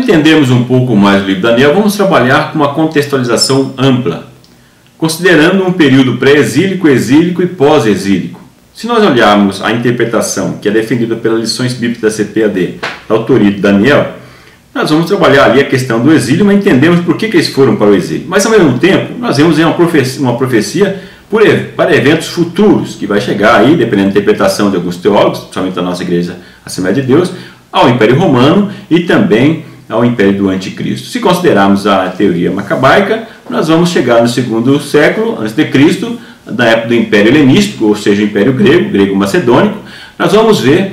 entendermos um pouco mais o livro de Daniel, vamos trabalhar com uma contextualização ampla, considerando um período pré-exílico, exílico e pós-exílico. Se nós olharmos a interpretação que é defendida pelas lições bíblicas da CPAD, da autoria de Daniel, nós vamos trabalhar ali a questão do exílio, mas entendemos por que eles foram para o exílio. Mas, ao mesmo tempo, nós vemos uma profecia para eventos futuros, que vai chegar aí, dependendo da interpretação de alguns teólogos, principalmente da nossa igreja Assembleia de Deus, ao Império Romano e também ao Império do Anticristo. Se considerarmos a teoria macabaica, nós vamos chegar no segundo século a.C., na época do Império Helenístico, ou seja, o Império Grego, Grego-Macedônico. Nós vamos ver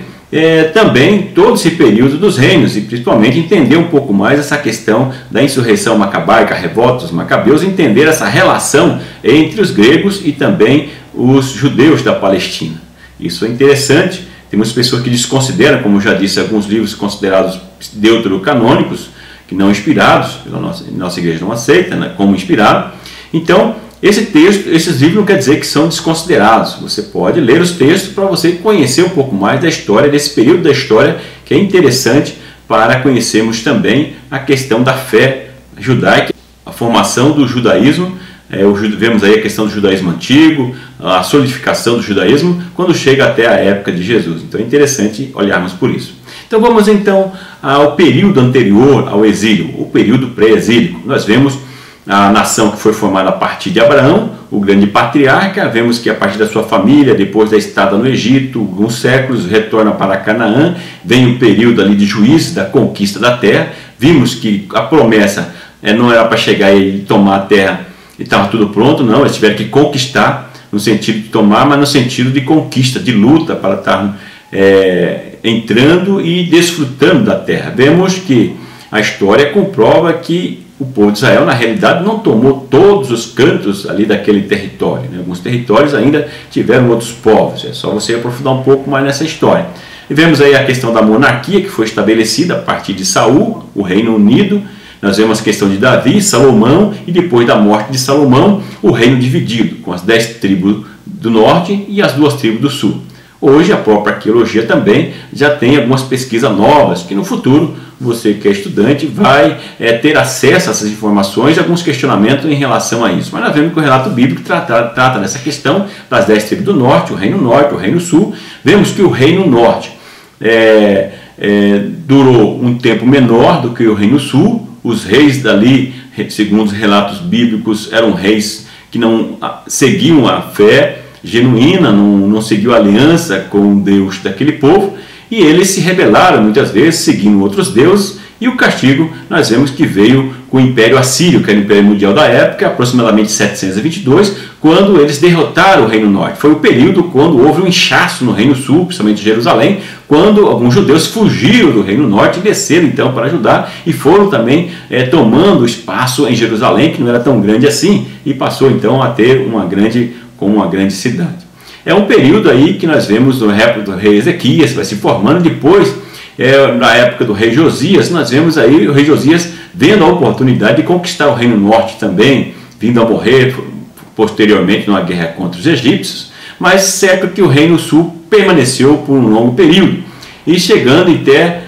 também todo esse período dos reinos e principalmente entender um pouco mais essa questão da insurreição macabaica, a revolta dos macabeus, entender essa relação entre os gregos e também os judeus da Palestina. Isso é interessante. Temos pessoas que desconsideram, como já disse, alguns livros considerados deuterocanônicos, que não inspirados, pela nossa igreja não aceita, né, como inspirado. Então, esses livros não quer dizer que são desconsiderados. Você pode ler os textos para você conhecer um pouco mais da história, desse período da história, que é interessante para conhecermos também a questão da fé judaica, a formação do judaísmo. Vemos aí a questão do judaísmo antigo, a solidificação do judaísmo, quando chega até a época de Jesus. Então é interessante olharmos por isso. Então vamos então ao período anterior ao exílio, o período pré-exílico. Nós vemos a nação que foi formada a partir de Abraão, o grande patriarca. Vemos que a partir da sua família, depois da estada no Egito, alguns séculos, retorna para Canaã. Vem o período ali de juízes, da conquista da terra. Vimos que a promessa não era para chegar e tomar a terra e estava tudo pronto, não. Eles tiveram que conquistar, no sentido de tomar, mas no sentido de conquista, de luta, para estar entrando e desfrutando da terra. Vemos que a história comprova que o povo de Israel, na realidade, não tomou todos os cantos ali daquele território, né? Alguns territórios ainda tiveram outros povos. É só você aprofundar um pouco mais nessa história. E vemos aí a questão da monarquia, que foi estabelecida a partir de Saul, o Reino Unido. Nós vemos a questão de Davi, Salomão, e depois da morte de Salomão, o reino dividido, com as 10 tribos do norte e as 2 tribos do sul. Hoje a própria arqueologia também já tem algumas pesquisas novas, que no futuro você que é estudante vai ter acesso a essas informações e alguns questionamentos em relação a isso. Mas nós vemos que o relato bíblico trata dessa questão das 10 tribos do norte, o reino sul. Vemos que o reino norte durou um tempo menor do que o reino sul. Os reis dali, segundo os relatos bíblicos, eram reis que não seguiam a fé genuína, não seguiu a aliança com Deus daquele povo, e eles se rebelaram muitas vezes, seguindo outros deuses, e o castigo nós vemos que veio com o Império Assírio, que era o Império Mundial da época, aproximadamente 722, quando eles derrotaram o Reino Norte. Foi o período quando houve um inchaço no Reino Sul, principalmente em Jerusalém, quando alguns judeus fugiram do Reino Norte e desceram então para Judá, e foram também tomando espaço em Jerusalém, que não era tão grande assim, e passou então a ter uma grande cidade. É um período aí que nós vemos no época do rei Ezequias, vai se formando. Depois, na época do rei Josias, nós vemos aí o rei Josias vendo a oportunidade de conquistar o Reino Norte também, vindo a morrer posteriormente numa guerra contra os egípcios, mas certo que o Reino Sul permaneceu por um longo período, e chegando até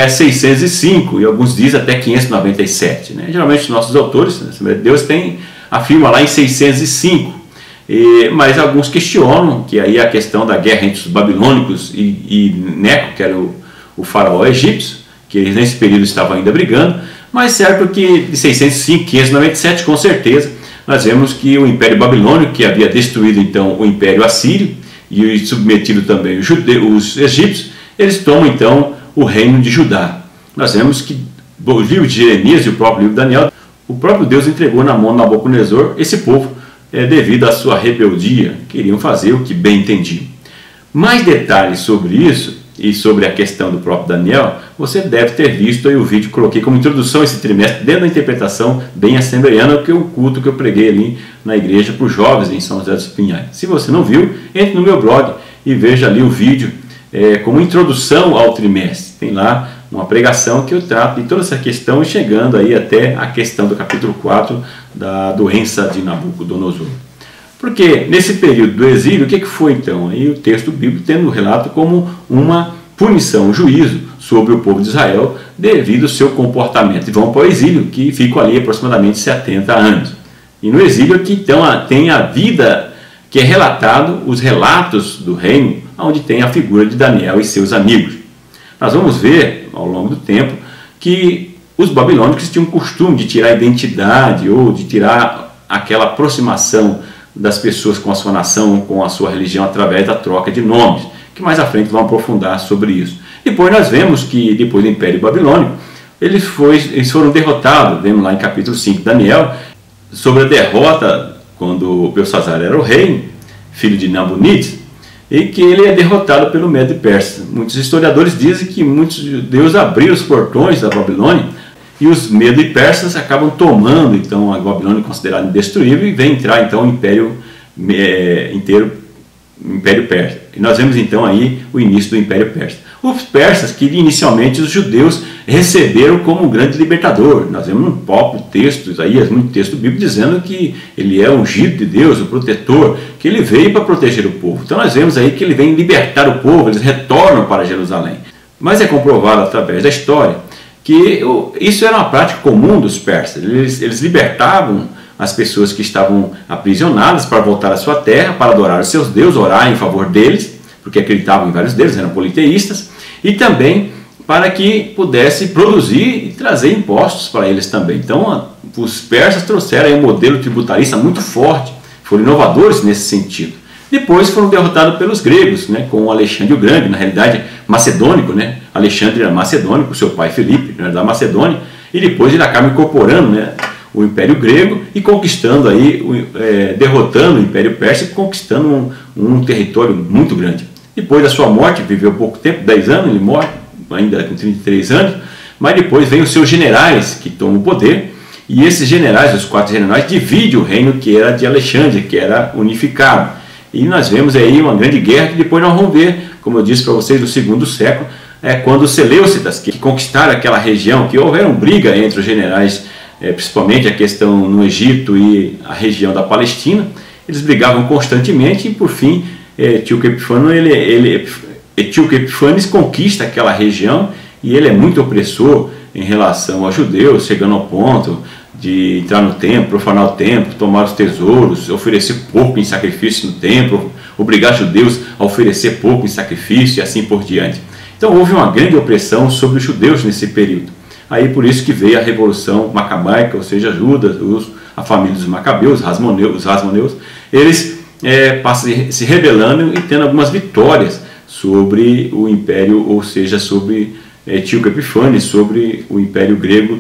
605, e alguns dizem até 597. Né? Geralmente os nossos autores, Deus afirma lá em 605, mas alguns questionam que aí a questão da guerra entre os babilônicos e Neco, que era o faraó egípcio, que eles nesse período estavam ainda brigando, mas certo que de 605 a 597, com certeza, nós vemos que o Império Babilônico, que havia destruído então o Império Assírio e submetido também os egípcios, eles tomam então o reino de Judá. Nós vemos que o livro de Jeremias e o próprio livro de Daniel, o próprio Deus entregou na mão de Nabucodonosor esse povo, devido à sua rebeldia, queriam fazer o que bem entendiam. Mais detalhes sobre isso e sobre a questão do próprio Daniel, você deve ter visto aí o vídeo que coloquei como introdução a esse trimestre, dentro da interpretação bem assembleiana, que é o culto que eu preguei ali na igreja para os jovens em São José dos Pinhais. Se você não viu, entre no meu blog e veja ali o vídeo como introdução ao trimestre. Tem lá uma pregação que eu trato de toda essa questão, chegando aí até a questão do capítulo 4 da doença de Nabucodonosor. Porque nesse período do exílio, o que foi então? Aí o texto bíblico tendo o relato como uma punição, um juízo sobre o povo de Israel devido ao seu comportamento. E vão para o exílio, que ficam ali aproximadamente 70 anos. E no exílio aqui então tem a vida que é relatado, os relatos do reino, onde tem a figura de Daniel e seus amigos. Nós vamos ver ao longo do tempo que os babilônicos tinham o costume de tirar a identidade ou de tirar aquela aproximação das pessoas com a sua nação, com a sua religião, através da troca de nomes, que mais à frente vão aprofundar sobre isso. Depois nós vemos que, depois do Império Babilônico, eles foram derrotados. Vemos lá em capítulo 5 de Daniel, sobre a derrota quando Belsazar era o rei, filho de Nabonides, e que ele é derrotado pelo Medo e Persa. Muitos historiadores dizem que muitos judeus abriram os portões da Babilônia e os Medo e Persas acabam tomando então a Babilônia, considerada indestruível, e vem entrar então o Império inteiro, Império Persa. E nós vemos então aí o início do Império Persa. Os persas, que inicialmente os judeus receberam como um grande libertador. Nós vemos um próprio texto, Isaías, muito texto bíblico, dizendo que ele é ungido de Deus, o protetor, que ele veio para proteger o povo. Então nós vemos aí que ele vem libertar o povo, eles retornam para Jerusalém. Mas é comprovado através da história que isso era uma prática comum dos persas. Eles libertavam as pessoas que estavam aprisionadas para voltar à sua terra, para adorar os seus deuses, orar em favor deles, porque acreditavam em vários deles, eram politeístas, e também para que pudesse produzir e trazer impostos para eles também. Então, os persas trouxeram aí um modelo tributarista muito forte, foram inovadores nesse sentido. Depois foram derrotados pelos gregos, né, com Alexandre o Grande, na realidade macedônico, né? Alexandre era macedônico, seu pai Filipe era da Macedônia, e depois ele acaba incorporando, né, o Império Grego e conquistando aí, derrotando o Império Persa e conquistando um território muito grande. Depois da sua morte, viveu pouco tempo, 10 anos, ele morre ainda com 33 anos, mas depois vem os seus generais que tomam o poder, e esses generais, os 4 generais, dividem o reino que era de Alexandre, que era unificado. E nós vemos aí uma grande guerra que depois nós vamos ver, como eu disse para vocês, no segundo século, quando os Seleucidas, que conquistaram aquela região, que houveram briga entre os generais, principalmente a questão no Egito e a região da Palestina, eles brigavam constantemente e por fim Etíoco Epífanes conquista aquela região e ele é muito opressor em relação aos judeus, chegando ao ponto de entrar no templo, profanar o templo, tomar os tesouros, oferecer pouco em sacrifício no templo, obrigar judeus a oferecer pouco em sacrifício e assim por diante. Então houve uma grande opressão sobre os judeus nesse período. Aí por isso que veio a Revolução Macabaica, ou seja, Judas, a família dos Macabeus, os Rasmoneus, eles passam se rebelando e tendo algumas vitórias sobre o império, ou seja, sobre Etíoco Epífanes, sobre o Império Grego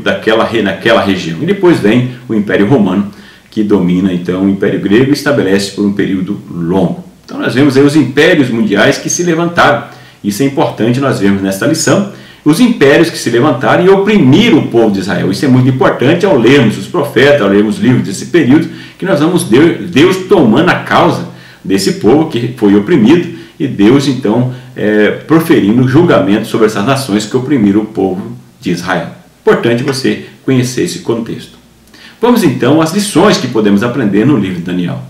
naquela região. E depois vem o Império Romano, que domina então o Império Grego e estabelece por um período longo. Então nós vemos aí os impérios mundiais que se levantaram. Isso é importante nós vemos nesta lição. Os impérios que se levantaram e oprimiram o povo de Israel. Isso é muito importante ao lermos os profetas, ao lermos livros desse período, que nós vamos ver Deus tomando a causa desse povo que foi oprimido e Deus então proferindo julgamento sobre essas nações que oprimiram o povo de Israel. Importante você conhecer esse contexto. Vamos então às lições que podemos aprender no livro de Daniel.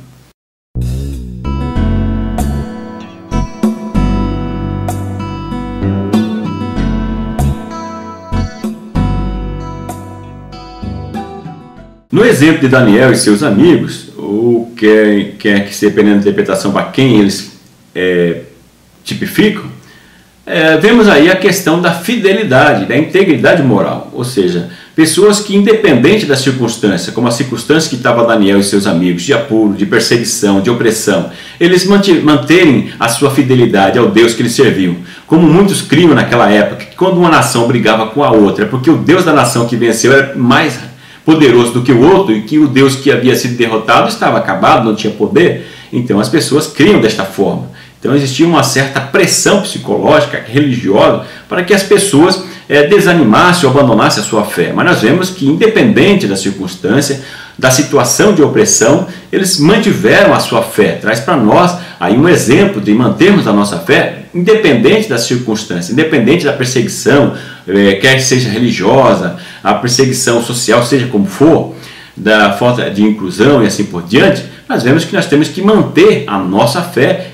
No exemplo de Daniel e seus amigos, ou quer que seja dependendo da interpretação para quem eles tipificam, vemos aí a questão da fidelidade, da integridade moral, ou seja, pessoas que independente da circunstância, como a circunstância que estava Daniel e seus amigos, de apuro, de perseguição, de opressão, eles manterem a sua fidelidade ao Deus que eles serviam, como muitos criam naquela época, que quando uma nação brigava com a outra, é porque o Deus da nação que venceu era mais poderoso do que o outro e que o Deus que havia sido derrotado estava acabado, não tinha poder. Então as pessoas criam desta forma. Então existia uma certa pressão psicológica, religiosa, para que as pessoas desanimassem ou abandonassem a sua fé. Mas nós vemos que independente da circunstância, da situação de opressão, eles mantiveram a sua fé. Traz para nós aí um exemplo de mantermos a nossa fé independente da circunstância, independente da perseguição, quer que seja religiosa, a perseguição social, seja como for, da falta de inclusão e assim por diante. Nós vemos que nós temos que manter a nossa fé,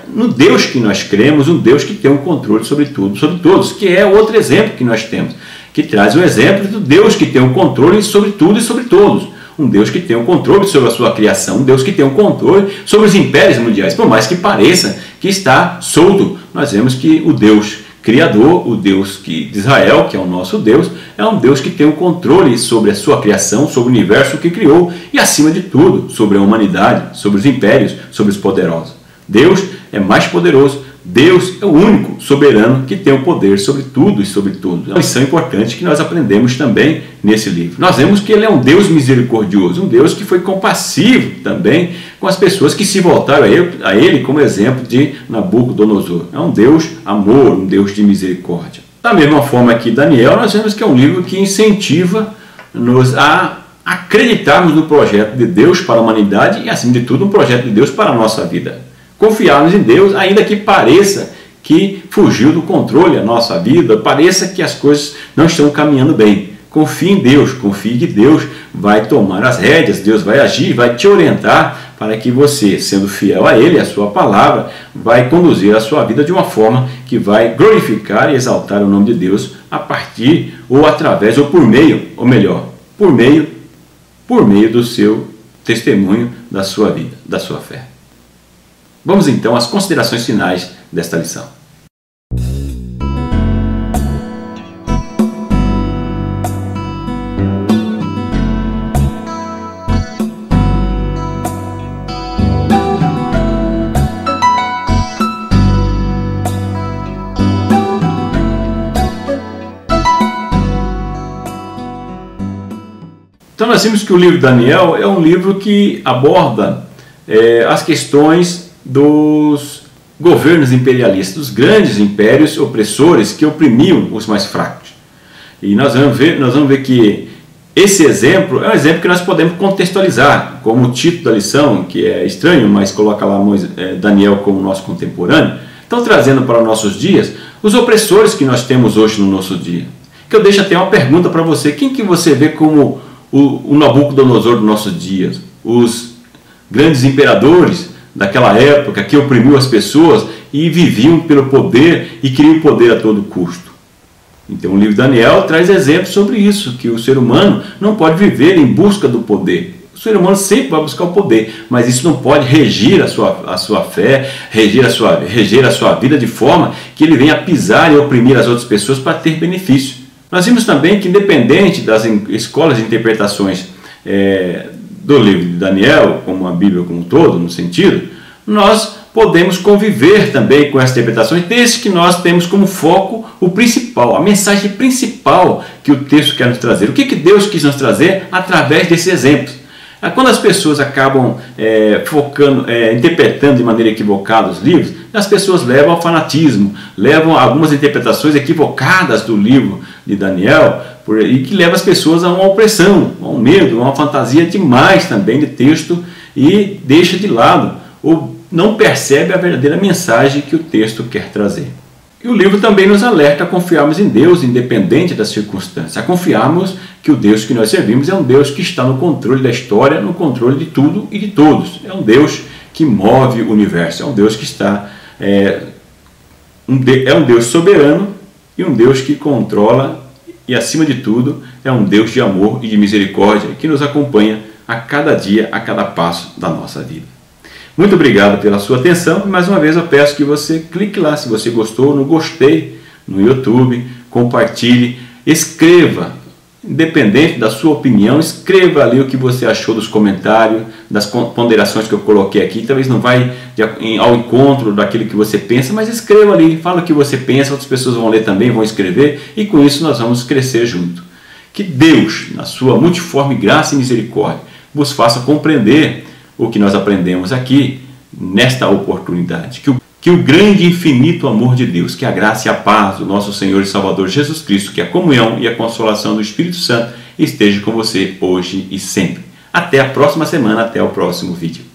no Deus que nós cremos, um Deus que tem um controle sobre tudo, sobre todos, que é outro exemplo que nós temos, que traz o exemplo do Deus que tem um controle sobre tudo e sobre todos. Um Deus que tem um controle sobre a sua criação, um Deus que tem um controle sobre os impérios mundiais, por mais que pareça que está solto. Nós vemos que o Deus Criador, o Deus de Israel, que é o nosso Deus, é um Deus que tem um controle sobre a sua criação, sobre o universo que criou e, acima de tudo, sobre a humanidade, sobre os impérios, sobre os poderosos. Deus é mais poderoso. Deus é o único soberano que tem o poder sobre tudo e sobre tudo. É uma lição importante que nós aprendemos também nesse livro. Nós vemos que ele é um Deus misericordioso, um Deus que foi compassivo também com as pessoas que se voltaram a ele como exemplo de Nabucodonosor. É um Deus amor, um Deus de misericórdia. Da mesma forma que Daniel, nós vemos que é um livro que incentiva-nos a acreditarmos no projeto de Deus para a humanidade e, acima de tudo, um projeto de Deus para a nossa vida. Confiarmos em Deus, ainda que pareça que fugiu do controle a nossa vida, pareça que as coisas não estão caminhando bem. Confie em Deus, confie que Deus vai tomar as rédeas, Deus vai agir, vai te orientar para que você, sendo fiel a Ele, a sua palavra, vai conduzir a sua vida de uma forma que vai glorificar e exaltar o nome de Deus a partir, ou através, ou por meio, ou melhor, por meio do seu testemunho, da sua vida, da sua fé. Vamos então às considerações finais desta lição. Então nós vimos que o livro de Daniel é um livro que aborda as questões dos governos imperialistas, dos grandes impérios opressores que oprimiam os mais fracos. E nós vamos ver que esse exemplo é um exemplo que nós podemos contextualizar, como o título da lição, que é estranho, mas coloca lá Daniel como nosso contemporâneo. Então, trazendo para os nossos dias os opressores que nós temos hoje no nosso dia. Que eu deixo até uma pergunta para você: quem que você vê como o Nabucodonosor dos nossos dias? Os grandes imperadores daquela época que oprimiu as pessoas e viviam pelo poder e queriam poder a todo custo. Então o livro de Daniel traz exemplos sobre isso, que o ser humano não pode viver em busca do poder. O ser humano sempre vai buscar o poder, mas isso não pode regir a sua fé, reger a sua vida de forma que ele venha pisar e oprimir as outras pessoas para ter benefício. Nós vimos também que, independente das escolas de interpretações do livro de Daniel, como a Bíblia como um todo, no sentido, nós podemos conviver também com essas interpretações, desde que nós temos como foco o principal, a mensagem principal que o texto quer nos trazer. O que Deus quis nos trazer através desses exemplos? Quando as pessoas acabam interpretando de maneira equivocada os livros, as pessoas levam ao fanatismo, levam a algumas interpretações equivocadas do livro de Daniel, e que leva as pessoas a uma opressão, a um medo, a uma fantasia demais também de texto, e deixa de lado, ou não percebe a verdadeira mensagem que o texto quer trazer. E o livro também nos alerta a confiarmos em Deus, independente das circunstâncias, a confiarmos que o Deus que nós servimos é um Deus que está no controle da história, no controle de tudo e de todos. É um Deus que move o universo, é um Deus que está... é um Deus soberano e um Deus que controla e, acima de tudo, é um Deus de amor e de misericórdia que nos acompanha a cada dia, a cada passo da nossa vida. Muito obrigado pela sua atenção e, mais uma vez, eu peço que você clique lá se você gostou, no gostei, no YouTube, compartilhe, escreva, independente da sua opinião, escreva ali o que você achou dos comentários, das ponderações que eu coloquei aqui. Talvez não vai ao encontro daquilo que você pensa, mas escreva ali, fala o que você pensa, outras pessoas vão ler também, vão escrever, e com isso nós vamos crescer junto. Que Deus, na sua multiforme graça e misericórdia, vos faça compreender o que nós aprendemos aqui nesta oportunidade. Que o grande e infinito amor de Deus, que a graça e a paz do nosso Senhor e Salvador Jesus Cristo, que a comunhão e a consolação do Espírito Santo esteja com você hoje e sempre. Até a próxima semana, até o próximo vídeo.